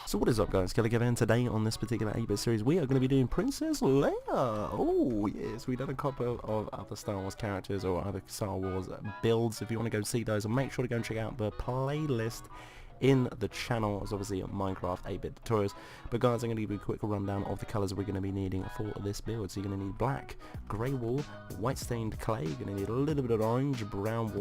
So what is up, guys? Killerkev, and today on this particular 8-bit series we are going to be doing Princess Leia. Oh yes, we've done a couple of other Star Wars characters or other Star Wars builds. If you want to go see those, and make sure to go and check out the playlist in the channel. It's obviously Minecraft 8-bit tutorials. But guys, I'm going to give you a quick rundown of the colours we're going to be needing for this build. So you're going to need black, grey wool, white stained clay, you're going to need a little bit of orange, brown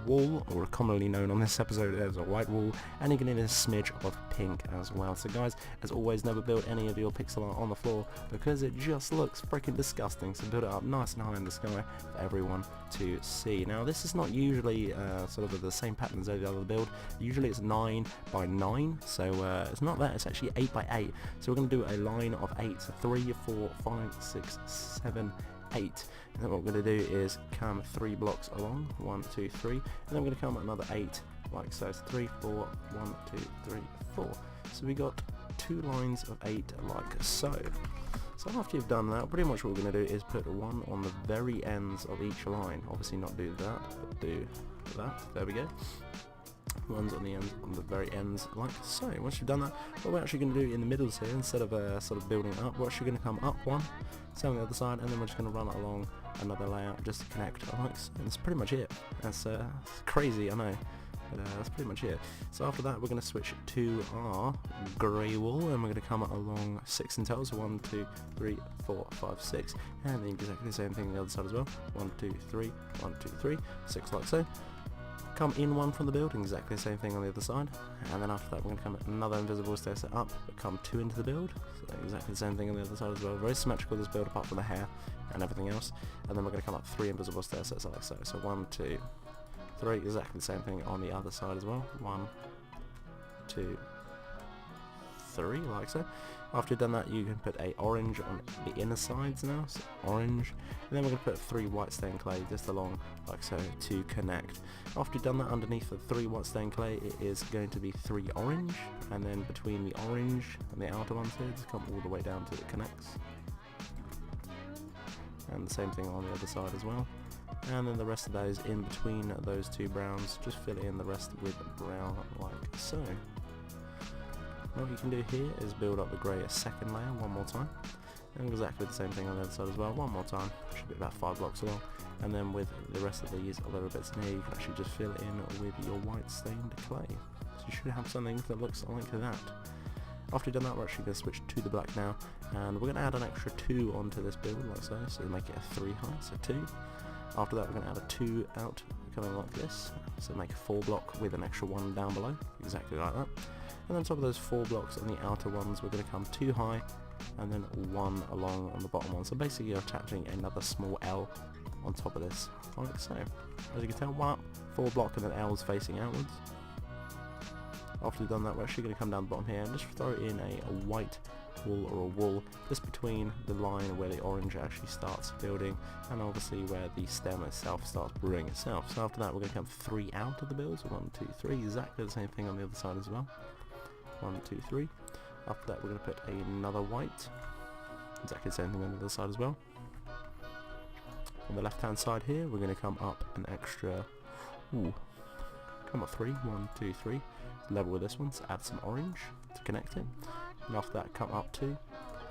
wool, or commonly known on this episode as a white wool, and you're going to need a smidge of pink as well. So guys, as always, never build any of your pixel art on the floor because it just looks freaking disgusting. So build it up nice and high in the sky for everyone to see. Now this is not usually sort of the same pattern as every other build. Usually it's 9 by 9, so it's not that, it's actually 8 by 8. So we're going to do a line of 8, so 3, 4, 5, 6, 7, 8. And then what we're going to do is come 3 blocks along, 1, 2, 3, and then we're going to come another 8, like so. It's 3, 4, 1, 2, 3, 4. So we got 2 lines of 8 like so. So after you've done that, pretty much what we're going to do is put 1 on the very ends of each line. Obviously not do that, but do that. There we go. Ones on the ends, on the very ends, like so. Once you've done that, what we're actually going to do in the middles here, instead of sort of building up, we're actually going to come up 1, same on the other side, and then we're just going to run it along another layout just to connect like so. And that's pretty much it. That's crazy, I know. But that's pretty much it. So after that, we're going to switch to our grey wool, and we're going to come along 6 in total. So 1, 2, 3, 4, 5, 6, and then exactly the same thing on the other side as well. 1, 2, 3, 1, 2, 3, 6 like so. Come in 1 from the building, exactly the same thing on the other side, and then after that we're going to come another invisible stair set up, but come 2 into the build, so exactly the same thing on the other side as well. Very symmetrical, this build, apart from the hair and everything else. And then we're going to come up 3 invisible stair sets like so. So 1, 2, 3, exactly the same thing on the other side as well. 1, 2, 3, like so. After you've done that, you can put a orange on the inner sides now, so orange, and then we're going to put 3 white stained clay just along like so to connect. After you've done that, underneath the 3 white stained clay, it is going to be 3 orange, and then between the orange and the outer ones here, just come all the way down till it connects. And the same thing on the other side as well. And then the rest of those in between those 2 browns, just fill in the rest with brown like so. What you can do here is build up the grey a second layer one more time, and exactly the same thing on the other side as well, one more time. Should be about 5 blocks along, and then with the rest of these little bits in here, you can actually just fill in with your white stained clay. So you should have something that looks like that. After you've done that, we're actually going to switch to the black now, and we're going to add an extra 2 onto this build like so, so to make it a 3 high, so 2. After that, we're going to add a 2 out coming like this, so make a 4 block with an extra 1 down below, exactly like that. And on top of those 4 blocks and the outer ones, we're going to come 2 high and then 1 along on the bottom one. So basically you're attaching another small L on top of this, like so. As you can tell, 1 up, 4 block, and then L's facing outwards. After we've done that, we're actually going to come down the bottom here and just throw in a white wool or a wool just between the line where the orange actually starts building, and obviously where the stem itself starts brewing itself. So after that, we're going to come 3 out of the build, so 1, 2, 3, exactly the same thing on the other side as well. 1, 2, 3. After that, we're going to put another white, exactly the same thing on the other side as well. On the left hand side here, we're going to come up an extra, come up 3, 1, 2, 3, level with this one, so add some orange to connect it, and after that come up 2,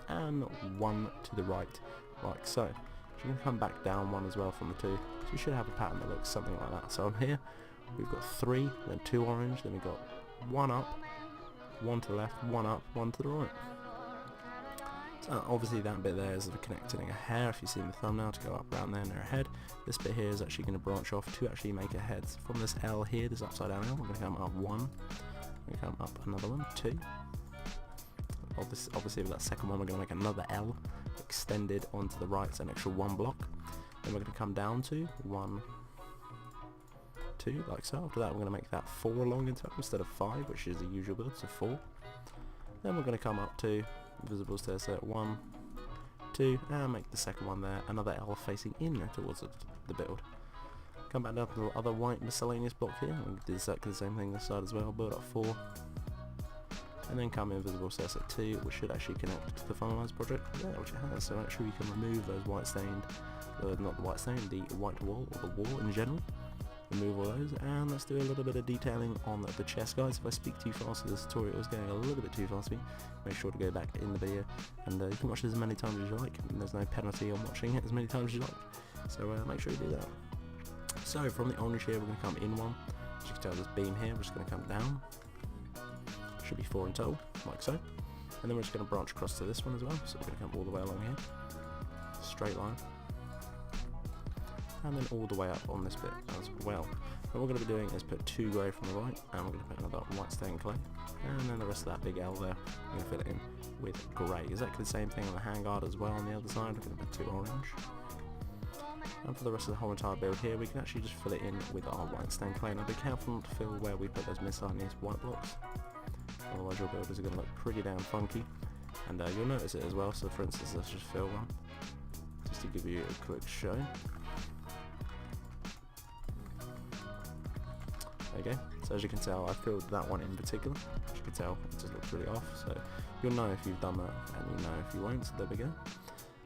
and 1 to the right, like so. So you're going to come back down 1 as well from the 2, so you should have a pattern that looks something like that. So on here, we've got 3, then 2 orange, then we've got 1 up, 1 to the left, 1 up, 1 to the right. So obviously that bit there is connecting a hair, if you see in the thumbnail, to go up around there near a head. This bit here is actually going to branch off to actually make a head. So from this L here, this upside down L, we're going to come up 1, we're going to come up another one, 2. Obviously with that second one, we're going to make another L extended onto the right, so an extra 1 block. Then we're going to come down to 1, 2, like so. After that, we're going to make that 4 along in total instead of 5, which is the usual build, so 4. Then we're going to come up to invisible stair set 1, 2, and make the second one there, another L facing in towards the build. Come back down to the other white miscellaneous block here, and do exactly the same thing this side as well, build up 4, and then come invisible stair set 2, which should actually connect to the finalized project there, which it has. So actually we can remove those white stained, not the white stained, the white wall, or the wall in general. remove all those, and let's do a little bit of detailing on the chest, guys. If I speak too fast, so this tutorial is going a little bit too fast for me, make sure to go back in the video, and you can watch this as many times as you like, and there's no penalty on watching it as many times as you like, so make sure you do that. So from the orange here, we're going to come in one. As you can tell, this beam here, we're just going to come down. Should be 4 in total, like so. And then we're just going to branch across to this one as well, so we're going to come all the way along here. Straight line. And then all the way up on this bit as well. What we're going to be doing is put 2 grey from the right, and we're going to put another white stained clay. And then the rest of that big L there, we're going to fill it in with grey. Exactly the same thing on the handguard as well on the other side. We're going to put 2 orange. And for the rest of the whole entire build here, we can actually just fill it in with our white stained clay. Now be careful not to fill where we put those miscellaneous white blocks, otherwise your build is going to look pretty damn funky, and you'll notice it as well. So for instance, let's just fill one, just to give you a quick show. There you go. So as you can tell, I filled that one in particular. As you can tell, it just looks really off, so you'll know if you've done that, and you'll know if you won't, so there we go.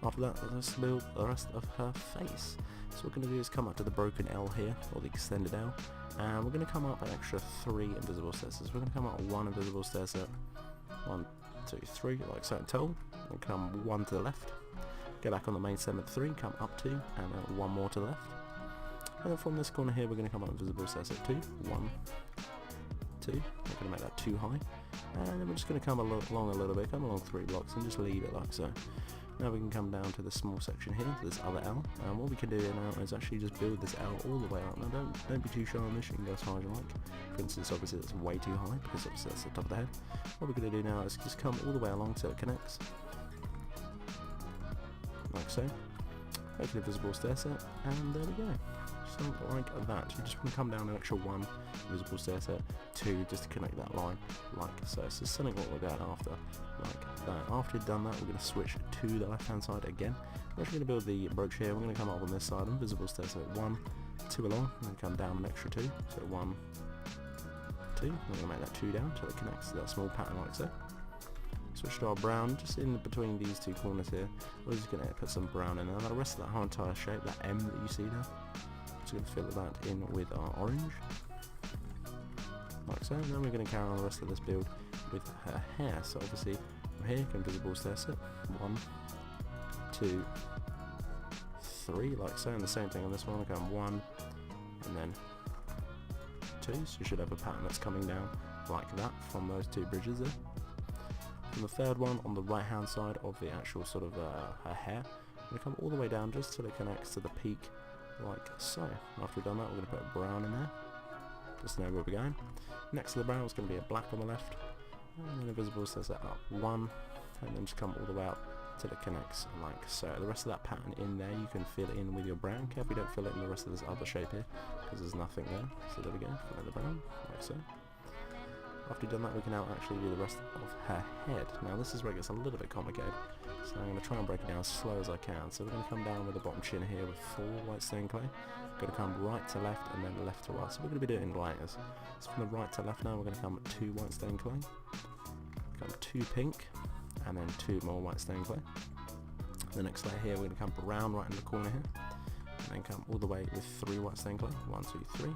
After that, let's build the rest of her face. So what we're going to do is come up to the broken L here, or the extended L, and we're going to come up an extra 3 invisible stair sets. We're going to come up 1 invisible stair set, 1, 2, 3, like so in total, and come 1 to the left, go back on the main stem at 3, come up 2, and then 1 more to the left. And then from this corner here, we're going to come up invisible stair set 2, 1, 2, we're going to make that 2 high, and then we're just going to come along a little bit, come along 3 blocks, and just leave it like so. Now we can come down to this small section here, to this other L, and what we can do now is actually just build this L all the way up. Now don't be too shy on this, you can go as high as you like. For instance, obviously that's way too high, because obviously that's the top of the head. What we're going to do now is just come all the way along till it connects, like so. Make an invisible stair set, and there we go. Something like that. You just want to come down an extra 1 invisible stair set, 2 just to connect that line, like so. So something what we're going after, like that. After you've done that, we're going to switch to the left hand side again. We're actually going to build the brooch here. We're going to come up on this side, invisible stair set 1, 2 along, and then come down an extra 2. So 1, 2. We're going to make that 2 down until it connects to that small pattern like so. Switch to our brown, just in between these 2 corners here. We're just going to put some brown in there. Now the rest of that whole entire shape, that M that you see there, just going to fill that in with our orange, like so. And then we're going to carry on the rest of this build with her hair. So obviously from here, invisible stair set 1, 2, 3, like so. And the same thing on this one. We're going 1 and then 2. So you should have a pattern that's coming down like that from those 2 bridges there. And the third one on the right hand side of the actual sort of her hair, we're going to come all the way down just till it connects to the peak like so. After we've done that, we're going to put a brown in there, just to know where we're going. Next to the brown is going to be a black on the left, and then invisible stair set up 1, and then just come all the way up till it connects like so. The rest of that pattern in there, you can fill it in with your brown. Careful you don't fill it in the rest of this other shape here, because there's nothing there. So there we go, fill in the brown, like so. After you've done that, we can now actually do the rest of her head. Now this is where it gets a little bit complicated, so I'm going to try and break it down as slow as I can. So we're going to come down with the bottom chin here with 4 white stained clay. We're going to come right to left and then left to right. So we're going to be doing layers. So from the right to left now, we're going to come 2 white stained clay, come 2 pink, and then 2 more white stained clay. The next layer here, we're going to come brown right in the corner here, and then come all the way with 3 white stained clay. 1, 2, 3. And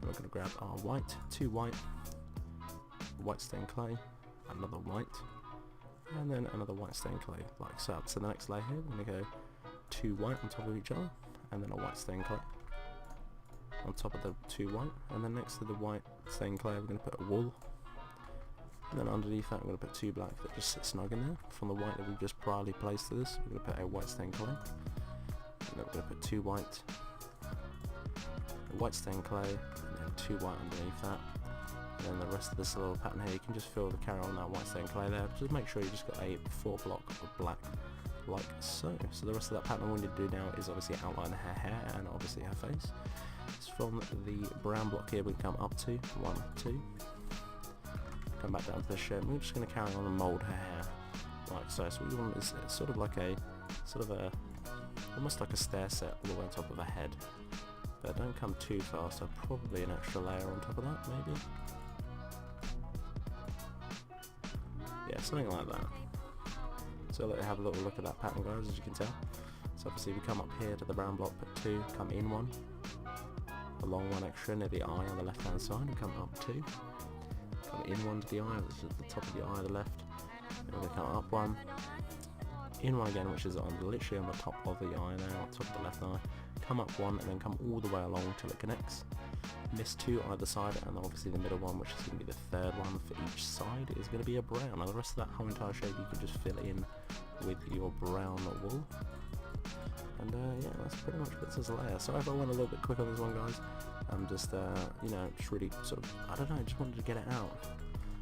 we're going to grab our white, 2 white, white stained clay, another white, and then another white stained clay, like so. So the next layer here, we're going to go 2 white on top of each other, and then a white stained clay on top of the 2 white, and then next to the white stained clay, we're going to put a wool, and then underneath that, we're going to put 2 black that just sit snug in there. From the white that we've just priorly placed to this, we're going to put a white stained clay, and then we're going to put 2 white, a white stained clay, and then 2 white underneath that. And then the rest of this little pattern here, you can just fill the carry on that white stained clay there. Just make sure you just got a 4 block of black, like so. So the rest of that pattern we need to do now is obviously outline her hair and obviously her face. So from the brown block here, we can come up to 1, 2, come back down to the shape. We're just going to carry on and mould her hair, like so. So what we want is sort of like a, almost like a stair set all the way on top of her head. But don't come too far, so probably an extra layer on top of that, maybe. Yeah, something like that. So let me have a little look at that pattern, guys, as you can tell. So obviously we come up here to the brown block, put 2, come in 1, along one extra near the eye on the left hand side and come up 2. Come in one to the eye, which is at the top of the eye on the left. And we're going to come up 1. In one again, which is literally on the top of the eye now, top of the left eye. Come up 1 and then come all the way along till it connects. Miss 2 either side, and obviously the middle one, which is going to be the third one for each side, is going to be a brown. Now the rest of that whole entire shape you can just fill in with your brown wool. And yeah, that's pretty much Princess Leia. Sorry if I went a little bit quick on this one, guys. I'm just, you know, just really sort of, I don't know, just wanted to get it out.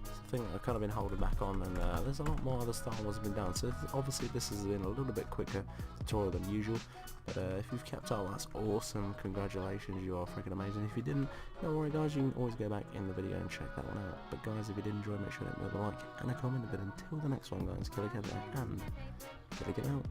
It's a thing that I've kind of been holding back on, and there's a lot more other Star Wars have been done. So obviously this has been a little bit quicker tutorial than usual. But if you've kept up, that's awesome. Congratulations, you are freaking amazing. If you didn't, don't worry guys, you can always go back in the video and check that one out. But guys, if you did enjoy, make sure to leave a like and a comment. But until the next one, guys, Killerkev and Killerkev out.